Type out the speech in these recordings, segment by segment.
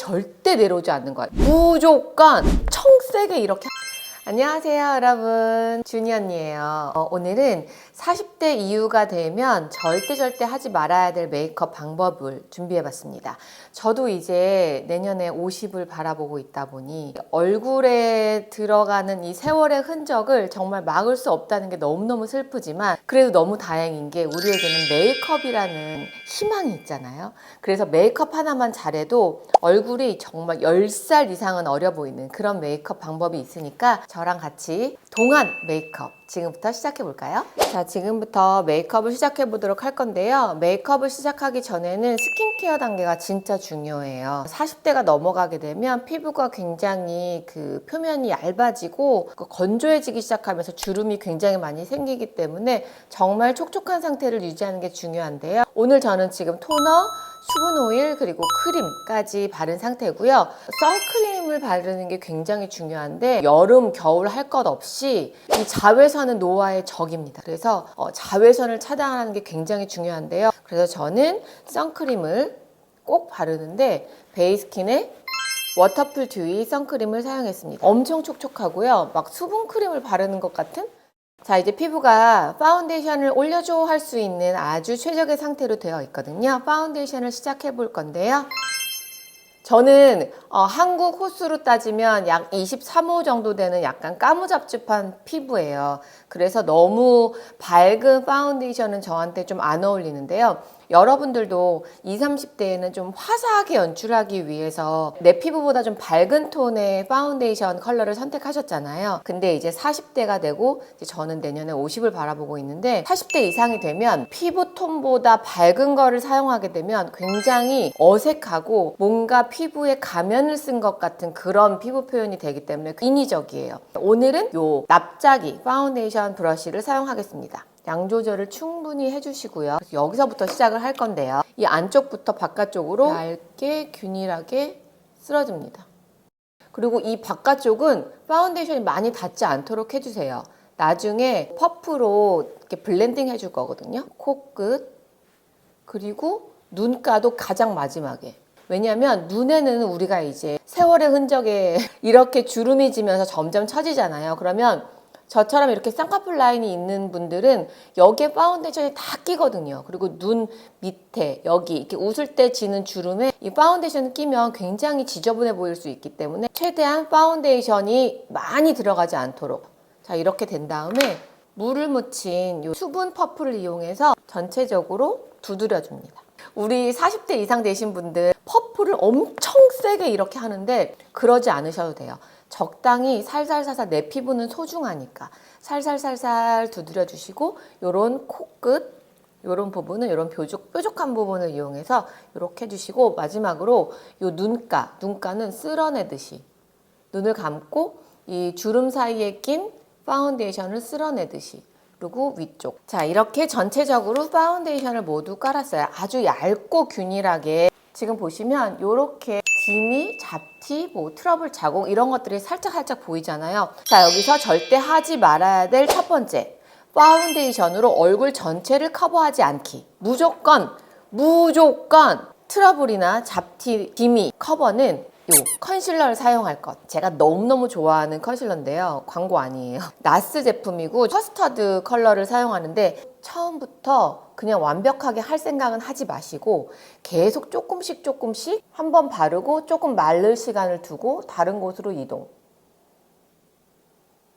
절대 내려오지 않는 거야. 무조건 청세게 이렇게. 안녕하세요 여러분, 주니 언니예요. 오늘은 40대 이후가 되면 절대 하지 말아야 될 메이크업 방법을 준비해봤습니다. 저도 이제 내년에 50을 바라보고 있다 보니 얼굴에 들어가는 이 세월의 흔적을 정말 막을 수 없다는 게 너무너무 슬프지만, 그래도 너무 다행인 게 우리에게는 메이크업이라는 희망이 있잖아요. 그래서 메이크업 하나만 잘해도 얼굴이 정말 10살 이상은 어려 보이는 그런 메이크업 방법이 있으니까 저랑 같이 동안 메이크업 지금부터 시작해 볼까요? 자, 지금부터 메이크업을 시작해 보도록 할 건데요. 메이크업을 시작하기 전에는 스킨케어 단계가 진짜 중요해요. 40대가 넘어가게 되면 피부가 굉장히 그 표면이 얇아지고 건조해지기 시작하면서 주름이 굉장히 많이 생기기 때문에 정말 촉촉한 상태를 유지하는 게 중요한데요. 오늘 저는 지금 토너, 수분 오일 그리고 크림까지 바른 상태고요. 선크림을 바르는 게 굉장히 중요한데 여름, 겨울 할 것 없이 이 자외선은 노화의 적입니다. 그래서 자외선을 차단하는 게 굉장히 중요한데요. 그래서 저는 선크림을 꼭 바르는데 베이스킨의 워터풀 듀이 선크림을 사용했습니다. 엄청 촉촉하고요. 막 수분크림을 바르는 것 같은? 자, 이제 피부가 파운데이션을 올려줘 할 수 있는 아주 최적의 상태로 되어 있거든요. 파운데이션을 시작해 볼 건데요. 저는 한국 호수로 따지면 약 23호 정도 되는 약간 까무잡잡한 피부예요. 그래서 너무 밝은 파운데이션은 저한테 좀 안 어울리는데요. 여러분들도 20, 30대에는 좀 화사하게 연출하기 위해서 내 피부보다 좀 밝은 톤의 파운데이션 컬러를 선택하셨잖아요. 근데 이제 40대가 되고 이제 저는 내년에 50을 바라보고 있는데 40대 이상이 되면 피부 톤보다 밝은 거를 사용하게 되면 굉장히 어색하고 뭔가 피부에 가면을 쓴 것 같은 그런 피부 표현이 되기 때문에 인위적이에요. 오늘은 요 납작이 파운데이션 브러쉬를 사용하겠습니다. 양 조절을 충분히 해주시고요. 여기서부터 시작을 할 건데요. 이 안쪽부터 바깥쪽으로 얇게 균일하게 쓸어줍니다. 그리고 이 바깥쪽은 파운데이션이 많이 닿지 않도록 해주세요. 나중에 퍼프로 이렇게 블렌딩 해줄 거거든요. 코끝 그리고 눈가도 가장 마지막에. 왜냐하면 눈에는 우리가 이제 세월의 흔적에 이렇게 주름이 지면서 점점 처지잖아요. 그러면 저처럼 이렇게 쌍꺼풀 라인이 있는 분들은 여기에 파운데이션이 다 끼거든요. 그리고 눈 밑에 여기 이렇게 웃을 때 지는 주름에 이 파운데이션이 끼면 굉장히 지저분해 보일 수 있기 때문에 최대한 파운데이션이 많이 들어가지 않도록, 자, 이렇게 된 다음에 물을 묻힌 이 수분 퍼프를 이용해서 전체적으로 두드려 줍니다. 우리 40대 이상 되신 분들 퍼프를 엄청 세게 이렇게 하는데 그러지 않으셔도 돼요. 적당히 살살살살, 내 피부는 소중하니까 살살살살 두드려 주시고, 요런 코끝 요런 부분은 요런 뾰족한 부분을 이용해서 이렇게 해주시고, 마지막으로 요 눈가는 쓸어내듯이 눈을 감고 이 주름 사이에 낀 파운데이션을 쓸어내듯이, 그리고 위쪽. 자, 이렇게 전체적으로 파운데이션을 모두 깔았어요. 아주 얇고 균일하게. 지금 보시면 이렇게 기미, 잡티, 트러블 자국 이런 것들이 살짝 보이잖아요. 자, 여기서 절대 하지 말아야 될 첫 번째, 파운데이션으로 얼굴 전체를 커버하지 않기. 무조건 트러블이나 잡티, 기미 커버는 요 컨실러를 사용할 것. 제가 너무너무 좋아하는 컨실러인데요. 광고 아니에요. 나스 제품이고 커스터드 컬러를 사용하는데 처음부터 그냥 완벽하게 할 생각은 하지 마시고 계속 조금씩 한번 바르고 조금 마를 시간을 두고 다른 곳으로 이동.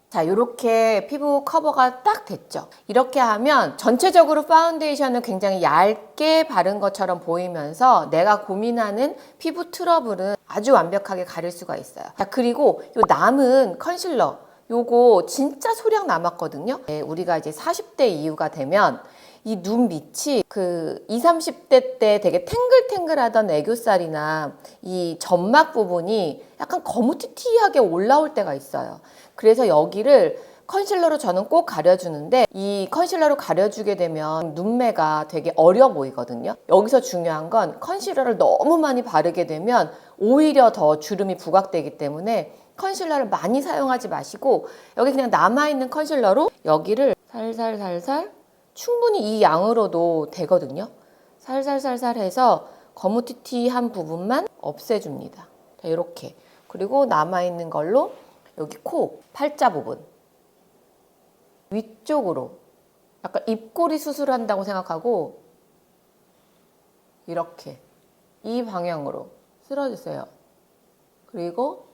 자, 이렇게 피부 커버가 딱 됐죠. 이렇게 하면 전체적으로 파운데이션은 굉장히 얇게 바른 것처럼 보이면서 내가 고민하는 피부 트러블은 아주 완벽하게 가릴 수가 있어요. 자, 그리고 요 남은 컨실러, 요거 진짜 소량 남았거든요. 네, 우리가 이제 40대 이후가 되면 이 눈 밑이 그 20, 30대 때 되게 탱글탱글하던 애교살이나 이 점막 부분이 약간 거무튀튀하게 올라올 때가 있어요. 그래서 여기를 컨실러로 저는 꼭 가려주는데, 이 컨실러로 가려주게 되면 눈매가 되게 어려 보이거든요. 여기서 중요한 건 컨실러를 너무 많이 바르게 되면 오히려 더 주름이 부각되기 때문에 컨실러를 많이 사용하지 마시고 여기 그냥 남아있는 컨실러로 여기를 살살 충분히 이 양으로도 되거든요. 살살 해서 거무튀튀한 부분만 없애줍니다. 자, 이렇게. 그리고 남아있는 걸로 여기 코, 팔자 부분 위쪽으로 약간 입꼬리 수술한다고 생각하고 이렇게 이 방향으로 쓸어주세요. 그리고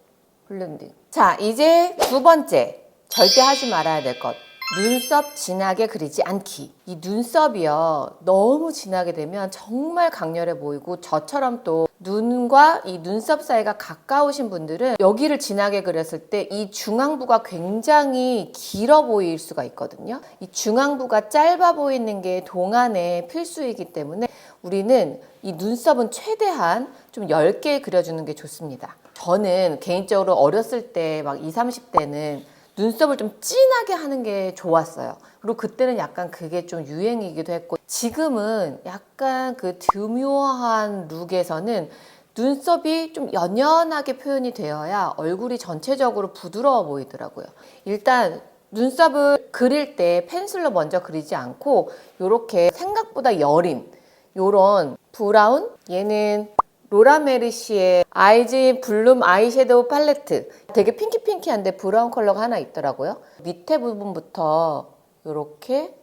블렌딩. 자, 이제 두 번째 절대 하지 말아야 될 것. 눈썹 진하게 그리지 않기. 이 눈썹이요, 너무 진하게 되면 정말 강렬해 보이고, 저처럼 또 눈과 이 눈썹 사이가 가까우신 분들은 여기를 진하게 그렸을 때 이 중앙부가 굉장히 길어 보일 수가 있거든요. 이 중앙부가 짧아 보이는 게 동안의 필수이기 때문에 우리는 이 눈썹은 최대한 좀 얇게 그려주는 게 좋습니다. 저는 개인적으로 어렸을 때 막 20, 30대는 눈썹을 좀 진하게 하는 게 좋았어요. 그리고 그때는 약간 그게 좀 유행이기도 했고, 지금은 약간 그 드묘한 룩에서는 눈썹이 좀 연연하게 표현이 되어야 얼굴이 전체적으로 부드러워 보이더라고요. 일단 눈썹을 그릴 때 펜슬로 먼저 그리지 않고 이렇게 생각보다 여린 요런 브라운, 얘는 로라 메르시의 아이즈 블룸 아이섀도우 팔레트, 되게 핑키핑키한데 브라운 컬러가 하나 있더라고요. 밑에 부분부터 이렇게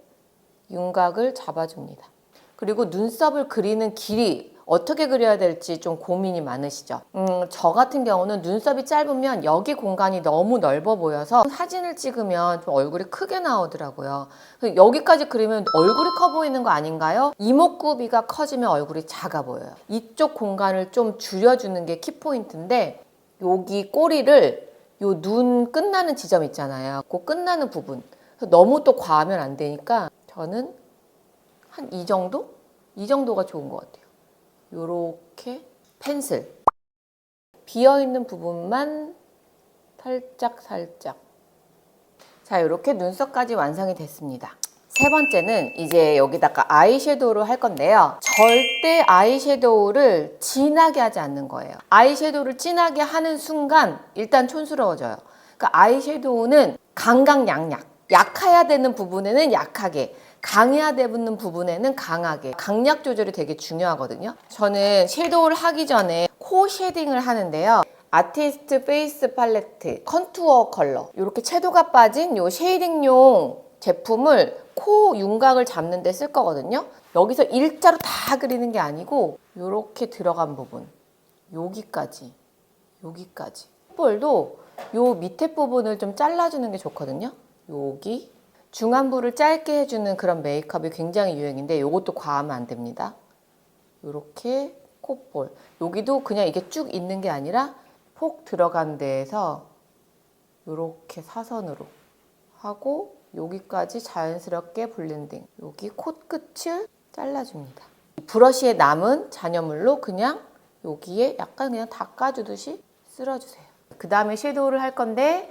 윤곽을 잡아줍니다. 그리고 눈썹을 그리는 길이 어떻게 그려야 될지 좀 고민이 많으시죠? 저 같은 경우는 눈썹이 짧으면 여기 공간이 너무 넓어 보여서 사진을 찍으면 좀 얼굴이 크게 나오더라고요. 여기까지 그리면 얼굴이 커 보이는 거 아닌가요? 이목구비가 커지면 얼굴이 작아 보여요. 이쪽 공간을 좀 줄여주는 게 키포인트인데, 여기 꼬리를 요 눈 끝나는 지점 있잖아요. 그 끝나는 부분. 너무 또 과하면 안 되니까 저는 한 이 정도? 이 정도가 좋은 것 같아요. 요렇게 펜슬, 비어있는 부분만 살짝. 자, 이렇게 눈썹까지 완성이 됐습니다. 세 번째는 이제 여기다가 아이섀도우를 할 건데요. 절대 아이섀도우를 진하게 하지 않는 거예요. 아이섀도우를 진하게 하는 순간 일단 촌스러워져요. 그러니까 아이섀도우는 강강약약, 약해야 되는 부분에는 약하게, 강해야 되는 부분에는 강하게, 강약 조절이 되게 중요하거든요. 저는 섀도우를 하기 전에 코 쉐딩을 하는데요. 아티스트 페이스 팔레트 컨투어 컬러, 이렇게 채도가 빠진 요 쉐이딩용 제품을 코 윤곽을 잡는 데 쓸 거거든요. 여기서 일자로 다 그리는 게 아니고 이렇게 들어간 부분, 여기까지 콧볼도 요 밑에 부분을 좀 잘라주는 게 좋거든요. 여기 중안부를 짧게 해주는 그런 메이크업이 굉장히 유행인데, 이것도 과하면 안 됩니다. 이렇게 콧볼, 여기도 그냥 이게 쭉 있는 게 아니라 폭 들어간 데에서 이렇게 사선으로 하고 여기까지 자연스럽게 블렌딩, 여기 콧끝을 잘라줍니다. 브러쉬에 남은 잔여물로 그냥 여기에 약간 그냥 닦아주듯이 쓸어주세요. 그 다음에 섀도우를 할 건데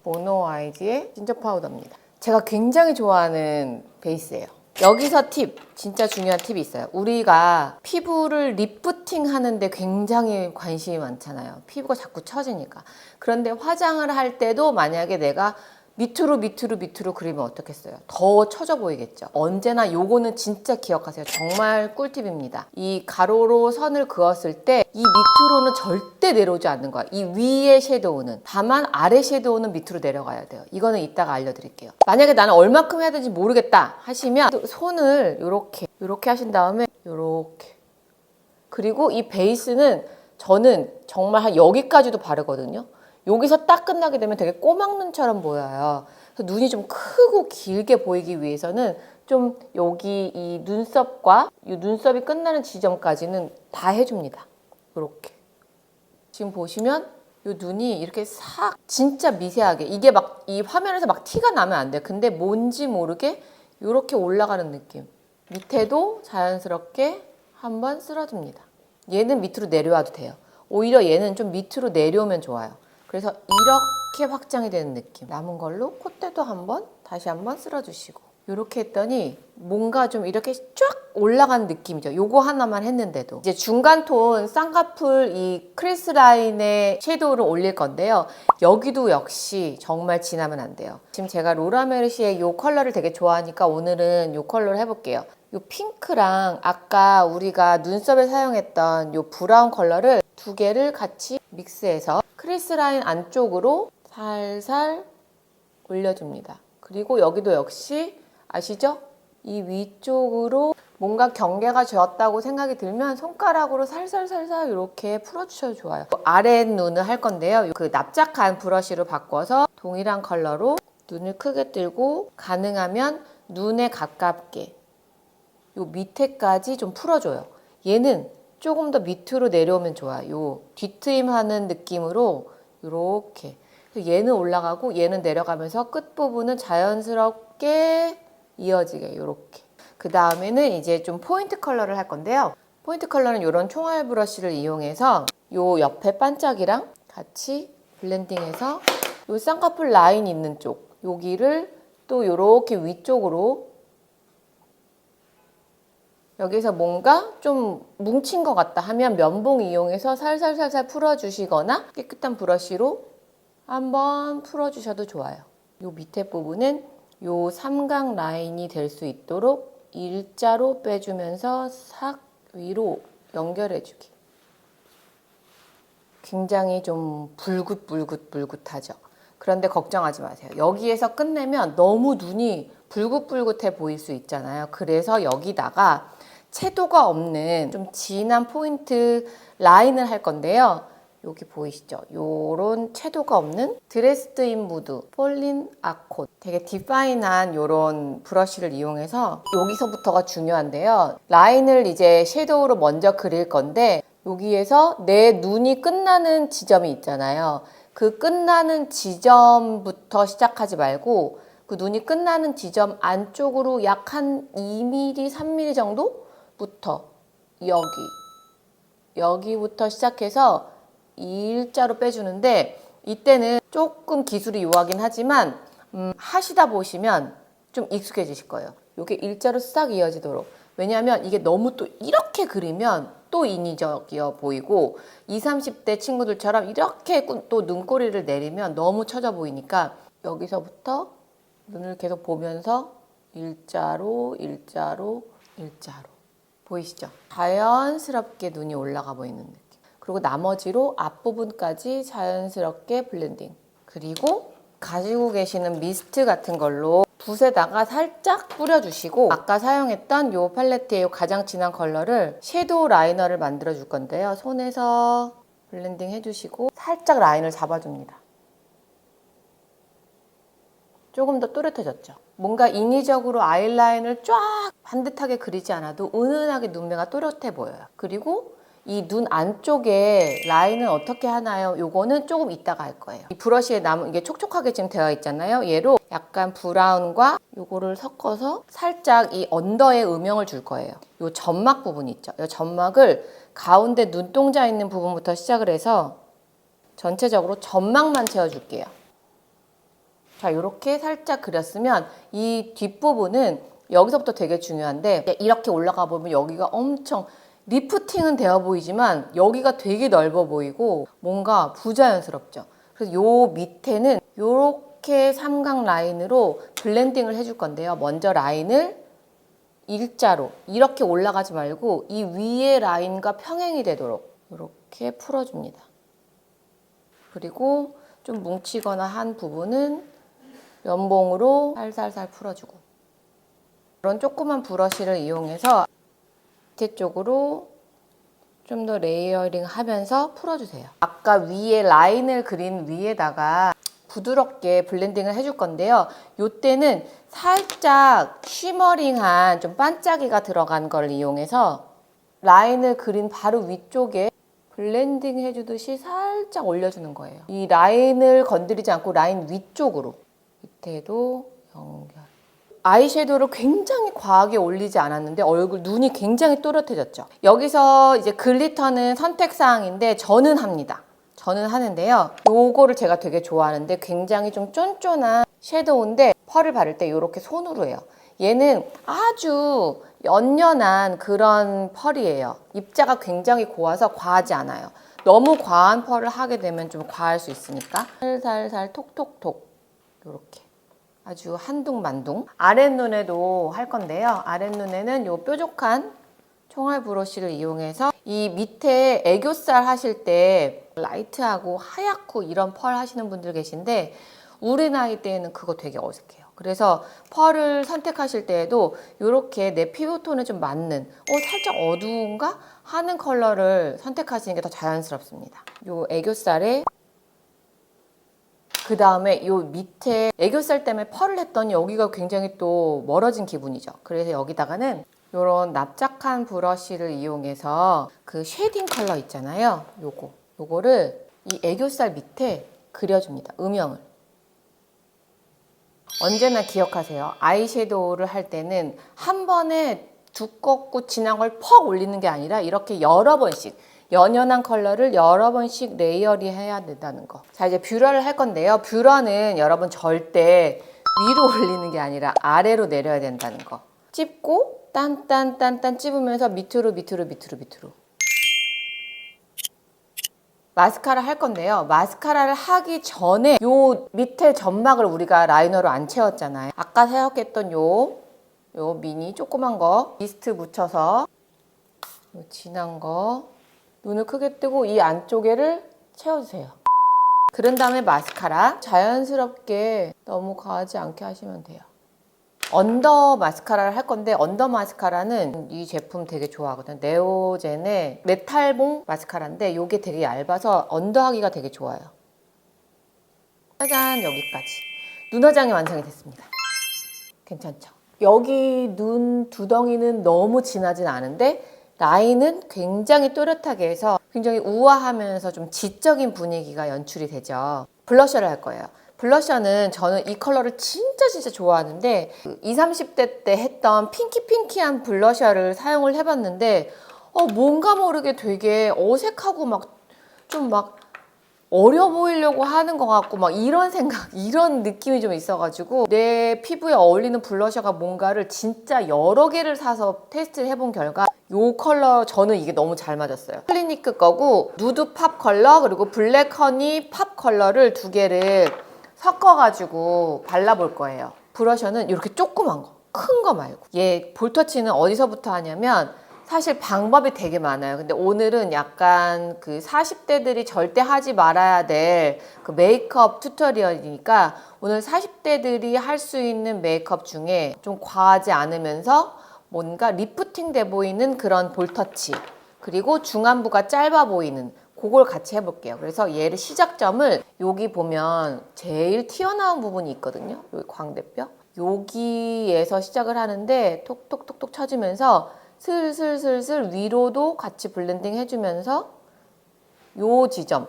모노 아이즈의 진저 파우더입니다. 제가 굉장히 좋아하는 베이스예요. 여기서 팁, 진짜 중요한 팁이 있어요. 우리가 피부를 리프팅 하는데 굉장히 관심이 많잖아요. 피부가 자꾸 처지니까. 그런데 화장을 할 때도 만약에 내가 밑으로 그리면 어떻겠어요? 더 처져 보이겠죠? 언제나 요거는 진짜 기억하세요. 정말 꿀팁입니다. 이 가로로 선을 그었을 때 이 밑으로는 절대 내려오지 않는 거야. 이 위의 섀도우는. 다만 아래 섀도우는 밑으로 내려가야 돼요. 이거는 이따가 알려드릴게요. 만약에 나는 얼마큼 해야 되는지 모르겠다 하시면 손을 요렇게 하신 다음에 요렇게, 그리고 이 베이스는 저는 정말 한 여기까지도 바르거든요. 여기서 딱 끝나게 되면 되게 꼬막눈처럼 보여요. 그래서 눈이 좀 크고 길게 보이기 위해서는 좀 여기 이 눈썹과 이 눈썹이 끝나는 지점까지는 다 해줍니다. 이렇게. 지금 보시면 이 눈이 이렇게 싹 진짜 미세하게, 이게 막 이 화면에서 막 티가 나면 안 돼요. 근데 뭔지 모르게 이렇게 올라가는 느낌. 밑에도 자연스럽게 한번 쓸어줍니다. 얘는 밑으로 내려와도 돼요. 오히려 얘는 좀 밑으로 내려오면 좋아요. 그래서 이렇게 확장이 되는 느낌. 남은 걸로 콧대도 다시 한번 쓸어주시고, 이렇게 했더니 뭔가 좀 이렇게 쫙 올라간 느낌이죠. 요거 하나만 했는데도. 이제 중간 톤 쌍꺼풀 이 크리스 라인의 섀도우를 올릴 건데요. 여기도 역시 정말 진하면 안 돼요. 지금 제가 로라 메르시의 요 컬러를 되게 좋아하니까 오늘은 요 컬러를 해볼게요. 요 핑크랑 아까 우리가 눈썹에 사용했던 요 브라운 컬러를 두 개를 같이 믹스해서 크리스 라인 안쪽으로 살살 올려줍니다. 그리고 여기도 역시 아시죠? 이 위쪽으로 뭔가 경계가 되었다고 생각이 들면 손가락으로 살살살살 이렇게 풀어주셔도 좋아요. 아랫눈을 할 건데요. 그 납작한 브러쉬로 바꿔서 동일한 컬러로 눈을 크게 뜨고 가능하면 눈에 가깝게 요 밑에까지 좀 풀어줘요. 얘는 조금 더 밑으로 내려오면 좋아요. 요 뒤트임하는 느낌으로 이렇게. 얘는 올라가고 얘는 내려가면서 끝부분은 자연스럽게 이어지게 이렇게. 그 다음에는 이제 좀 포인트 컬러를 할 건데요. 포인트 컬러는 이런 총알 브러쉬를 이용해서 요 옆에 반짝이랑 같이 블렌딩해서 요 쌍꺼풀 라인 있는 쪽 여기를 또 이렇게 위쪽으로 여기서 뭔가 좀 뭉친 것 같다 하면 면봉 이용해서 살살살살 풀어주시거나 깨끗한 브러쉬로 한번 풀어주셔도 좋아요. 요 밑에 부분은 요 삼각 라인이 될 수 있도록 일자로 빼주면서 싹 위로 연결해주기. 굉장히 좀 불긋불긋하죠. 그런데 걱정하지 마세요. 여기에서 끝내면 너무 눈이 불긋불긋해 보일 수 있잖아요. 그래서 여기다가 채도가 없는 좀 진한 포인트 라인을 할 건데요. 여기 보이시죠? 요런 채도가 없는 드레스드 인 무드 폴린 아콘 되게 디파인한 요런 브러쉬를 이용해서 여기서부터가 중요한데요. 라인을 이제 섀도우로 먼저 그릴 건데 여기에서 내 눈이 끝나는 지점이 있잖아요. 그 끝나는 지점부터 시작하지 말고 그 눈이 끝나는 지점 안쪽으로 약 한 2mm, 3mm 정도부터 여기부터 시작해서 일자로 빼주는데 이때는 조금 기술이 요하긴 하지만 하시다 보시면 좀 익숙해지실 거예요. 이게 일자로 싹 이어지도록. 왜냐하면 이게 너무 또 이렇게 그리면 또 인위적이어 보이고 20, 30대 친구들처럼 이렇게 또 눈꼬리를 내리면 너무 처져 보이니까 여기서부터 눈을 계속 보면서 일자로 보이시죠? 자연스럽게 눈이 올라가 보이는 느낌. 그리고 나머지로 앞부분까지 자연스럽게 블렌딩. 그리고 가지고 계시는 미스트 같은 걸로 붓에다가 살짝 뿌려주시고 아까 사용했던 이 팔레트의 가장 진한 컬러를 섀도우 라이너를 만들어 줄 건데요. 손에서 블렌딩 해주시고 살짝 라인을 잡아줍니다. 조금 더 또렷해졌죠? 뭔가 인위적으로 아이라인을 쫙 반듯하게 그리지 않아도 은은하게 눈매가 또렷해 보여요. 그리고 이 눈 안쪽에 라인은 어떻게 하나요? 요거는 조금 이따가 할 거예요. 이 브러쉬에 남은 이게 촉촉하게 지금 되어 있잖아요. 얘로 약간 브라운과 요거를 섞어서 살짝 이 언더에 음영을 줄 거예요. 요 점막 부분 있죠. 이 점막을 가운데 눈동자 있는 부분부터 시작을 해서 전체적으로 점막만 채워줄게요. 자, 이렇게 살짝 그렸으면 이 뒷부분은 여기서부터 되게 중요한데 이렇게 올라가 보면 여기가 엄청 리프팅은 되어 보이지만 여기가 되게 넓어 보이고 뭔가 부자연스럽죠. 그래서 요 밑에는 이렇게 삼각 라인으로 블렌딩을 해줄 건데요. 먼저 라인을 일자로 이렇게 올라가지 말고 이 위에 라인과 평행이 되도록 이렇게 풀어줍니다. 그리고 좀 뭉치거나 한 부분은 면봉으로 살살살 풀어주고 이런 조그만 브러쉬를 이용해서 밑에 쪽으로 좀 더 레이어링 하면서 풀어주세요. 아까 위에 라인을 그린 위에다가 부드럽게 블렌딩을 해줄 건데요. 이때는 살짝 쉬머링한 좀 반짝이가 들어간 걸 이용해서 라인을 그린 바로 위쪽에 블렌딩 해주듯이 살짝 올려주는 거예요. 이 라인을 건드리지 않고 라인 위쪽으로 밑에도 연결. 아이섀도우를 굉장히 과하게 올리지 않았는데 눈이 굉장히 또렷해졌죠. 여기서 이제 글리터는 선택사항인데 저는 합니다. 저는 하는데요. 요거를 제가 되게 좋아하는데 굉장히 좀 쫀쫀한 섀도우인데 펄을 바를 때 이렇게 손으로 해요. 얘는 아주 연연한 그런 펄이에요. 입자가 굉장히 고와서 과하지 않아요. 너무 과한 펄을 하게 되면 좀 과할 수 있으니까 살살살 톡톡톡 이렇게 아주 한둥만둥. 아랫눈에도 할 건데요. 아랫눈에는 요 뾰족한 총알 브러쉬를 이용해서 이 밑에 애교살 하실 때 라이트하고 하얗고 이런 펄 하시는 분들 계신데 우리 나이 때에는 그거 되게 어색해요. 그래서 펄을 선택하실 때에도 이렇게 내 피부톤에 좀 맞는 살짝 어두운가 하는 컬러를 선택하시는 게 더 자연스럽습니다. 요 애교살에 그 다음에 요 밑에 애교살 때문에 펄을 했더니 여기가 굉장히 또 멀어진 기분이죠. 그래서 여기다가는 요런 납작한 브러쉬를 이용해서 그 쉐딩 컬러 있잖아요. 요거를 이 애교살 밑에 그려줍니다. 음영을. 언제나 기억하세요. 아이섀도우를 할 때는 한 번에 두껍고 진한 걸 퍽 올리는 게 아니라 이렇게 여러 번씩 연연한 컬러를 여러 번씩 레이어링 해야 된다는 거. 자, 이제 뷰러를 할 건데요. 뷰러는 여러분 절대 위로 올리는 게 아니라 아래로 내려야 된다는 거. 찝고 딴딴딴딴 찝으면서 밑으로. 마스카라 할 건데요. 마스카라를 하기 전에 요 밑에 점막을 우리가 라이너로 안 채웠잖아요. 아까 사용했던 요 미니 조그만 거 미스트 묻혀서 요 진한 거 눈을 크게 뜨고 이 안쪽에를 채워주세요. 그런 다음에 마스카라 자연스럽게 너무 과하지 않게 하시면 돼요. 언더 마스카라를 할 건데 언더 마스카라는 이 제품 되게 좋아하거든요. 네오젠의 메탈봉 마스카라인데 이게 되게 얇아서 언더 하기가 되게 좋아요. 짜잔, 여기까지. 눈 화장이 완성이 됐습니다. 괜찮죠? 여기 눈 두덩이는 너무 진하진 않은데 라인은 굉장히 또렷하게 해서 굉장히 우아하면서 좀 지적인 분위기가 연출이 되죠. 블러셔를 할 거예요. 블러셔는 저는 이 컬러를 진짜 좋아하는데 20, 30대 때 했던 핑키한 블러셔를 사용을 해봤는데 뭔가 모르게 되게 어색하고 좀 어려 보이려고 하는 것 같고 이런 생각, 이런 느낌이 좀 있어가지고 내 피부에 어울리는 블러셔가 뭔가를 진짜 여러 개를 사서 테스트를 해본 결과 이 컬러 저는 이게 너무 잘 맞았어요. 클리니크 거고 누드 팝 컬러 그리고 블랙 허니 팝 컬러를 두 개를 섞어가지고 발라볼 거예요. 브러셔는 이렇게 조그만 거, 큰 거 말고. 얘 볼터치는 어디서부터 하냐면 사실 방법이 되게 많아요. 근데 오늘은 약간 그 40대들이 절대 하지 말아야 될 그 메이크업 튜토리얼이니까 오늘 40대들이 할 수 있는 메이크업 중에 좀 과하지 않으면서 뭔가 리프팅 돼 보이는 그런 볼터치 그리고 중안부가 짧아 보이는 그걸 같이 해볼게요. 그래서 얘를 시작점을 여기 보면 제일 튀어나온 부분이 있거든요. 여기 광대뼈. 여기에서 시작을 하는데 톡톡톡톡 쳐주면서 슬슬 위로도 같이 블렌딩 해주면서 요 지점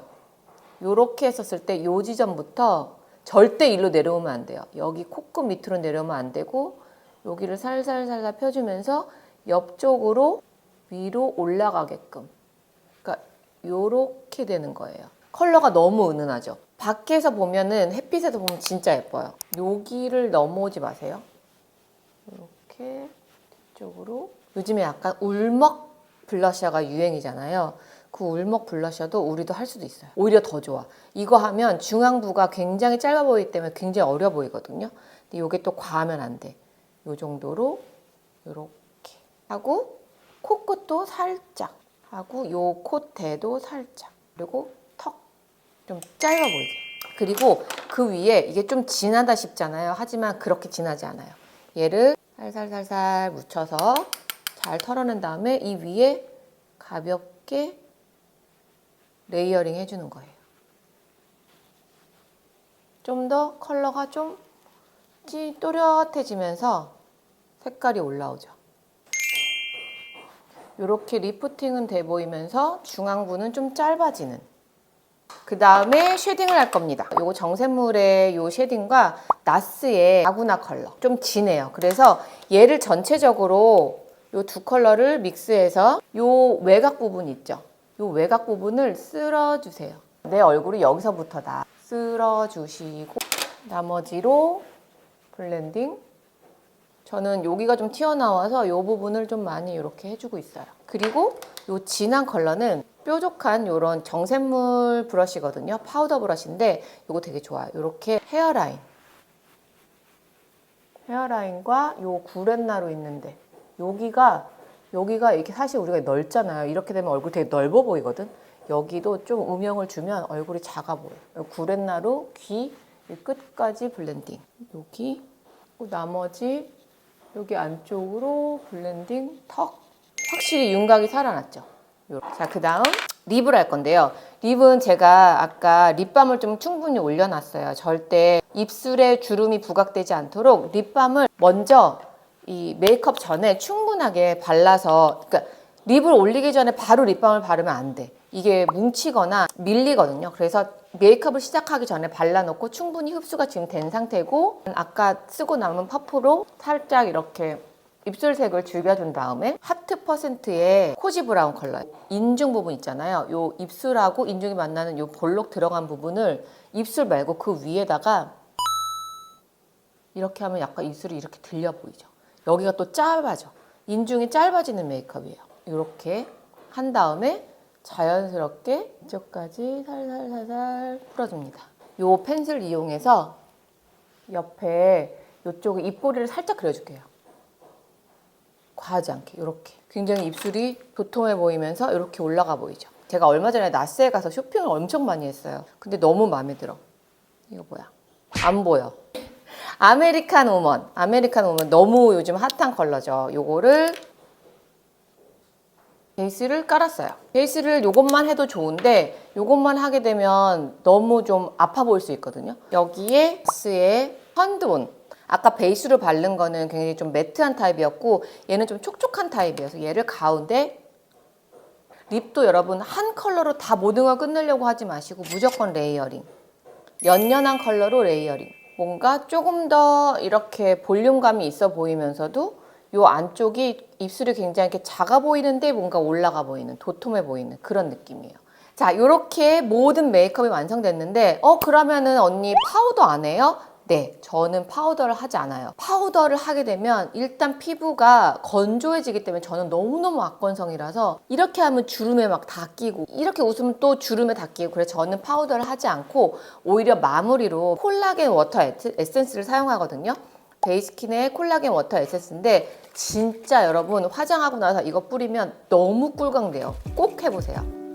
요렇게 했었을 때 요 지점부터 절대 일로 내려오면 안 돼요. 여기 코끝 밑으로 내려오면 안 되고 여기를 살살 펴주면서 옆쪽으로 위로 올라가게끔 그러니까 요렇게 되는 거예요. 컬러가 너무 은은하죠. 밖에서 보면은 햇빛에서 보면 진짜 예뻐요. 여기를 넘어오지 마세요. 이렇게 뒤쪽으로 요즘에 약간 울먹 블러셔가 유행이잖아요. 그 울먹 블러셔도 우리도 할 수도 있어요. 오히려 더 좋아. 이거 하면 중앙부가 굉장히 짧아 보이기 때문에 굉장히 어려 보이거든요. 근데 이게 또 과하면 안 돼. 이 정도로 이렇게 하고 코끝도 살짝 하고 요 콧대도 살짝 그리고 턱 좀 짧아 보이게 그리고 그 위에 이게 좀 진하다 싶잖아요. 하지만 그렇게 진하지 않아요. 얘를 살살 묻혀서 잘 털어낸 다음에 이 위에 가볍게 레이어링 해주는 거예요. 좀 더 컬러가 좀 또렷해지면서 색깔이 올라오죠. 이렇게 리프팅은 돼 보이면서 중앙부는 좀 짧아지는. 그 다음에 쉐딩을 할 겁니다. 요거 정샘물의 요 쉐딩과 나스의 라구나 컬러 좀 진해요. 그래서 얘를 전체적으로 요 두 컬러를 믹스해서 요 외곽 부분 있죠. 요 외곽 부분을 쓸어주세요. 내 얼굴이 여기서부터다. 쓸어주시고 나머지로 블렌딩. 저는 여기가 좀 튀어나와서 이 부분을 좀 많이 이렇게 해주고 있어요. 그리고 이 진한 컬러는 뾰족한 이런 정샘물 브러쉬거든요. 파우더 브러쉬인데 이거 되게 좋아요. 이렇게 헤어라인과 이 구렛나루 있는데 여기가 여기가 이렇게 사실 우리가 넓잖아요. 이렇게 되면 얼굴 되게 넓어 보이거든. 여기도 좀 음영을 주면 얼굴이 작아 보여. 구렛나루, 귀 끝까지 블렌딩. 여기 나머지 여기 안쪽으로 블렌딩, 턱. 확실히 윤곽이 살아났죠. 자, 그 다음 립을 할 건데요. 립은 제가 아까 립밤을 좀 충분히 올려놨어요. 절대 입술에 주름이 부각되지 않도록 립밤을 먼저 이 메이크업 전에 충분하게 발라서, 그러니까 립을 올리기 전에 바로 립밤을 바르면 안 돼. 이게 뭉치거나 밀리거든요. 그래서 메이크업을 시작하기 전에 발라놓고 충분히 흡수가 지금 된 상태고, 아까 쓰고 남은 퍼프로 살짝 이렇게 입술색을 즐겨준 다음에 하트 퍼센트의 코지 브라운 컬러, 인중 부분 있잖아요. 요 입술하고 인중이 만나는 요 볼록 들어간 부분을 입술 말고 그 위에다가 이렇게 하면 약간 입술이 이렇게 들려 보이죠. 여기가 또 짧아져. 인중이 짧아지는 메이크업이에요. 이렇게 한 다음에 자연스럽게 이쪽까지 살살살살 풀어줍니다. 요 펜슬 이용해서 옆에 이쪽에 입꼬리를 살짝 그려줄게요. 과하지 않게 이렇게. 굉장히 입술이 도톰해 보이면서 이렇게 올라가 보이죠. 제가 얼마 전에 나스에 가서 쇼핑을 엄청 많이 했어요. 근데 너무 마음에 들어. 이거 뭐야? 안 보여. 아메리칸 우먼. 아메리칸 우먼 너무 요즘 핫한 컬러죠. 요거를 베이스를 깔았어요. 베이스를 요것만 해도 좋은데 요것만 하게 되면 너무 좀 아파 보일 수 있거든요. 여기에 나스의 헌드온. 아까 베이스로 바른 거는 굉장히 좀 매트한 타입이었고 얘는 좀 촉촉한 타입이어서 얘를 가운데, 립도 여러분 한 컬러로 다 모든 걸 끝내려고 하지 마시고 무조건 레이어링. 연연한 컬러로 레이어링. 뭔가 조금 더 이렇게 볼륨감이 있어 보이면서도 요 안쪽이 입술이 굉장히 이렇게 작아 보이는데 뭔가 올라가 보이는, 도톰해 보이는 그런 느낌이에요. 자, 이렇게 모든 메이크업이 완성됐는데 그러면은 언니 파우더 안 해요? 네, 저는 파우더를 하지 않아요. 파우더를 하게 되면 일단 피부가 건조해지기 때문에 저는 너무너무 악건성이라서 이렇게 하면 주름에 막 다 끼고 이렇게 웃으면 또 주름에 다 끼고, 그래서 저는 파우더를 하지 않고 오히려 마무리로 콜라겐 워터 에센스를 사용하거든요. 베이스킨의 콜라겐 워터 에센스인데 진짜 여러분 화장하고 나서 이거 뿌리면 너무 꿀광돼요. 꼭 해보세요.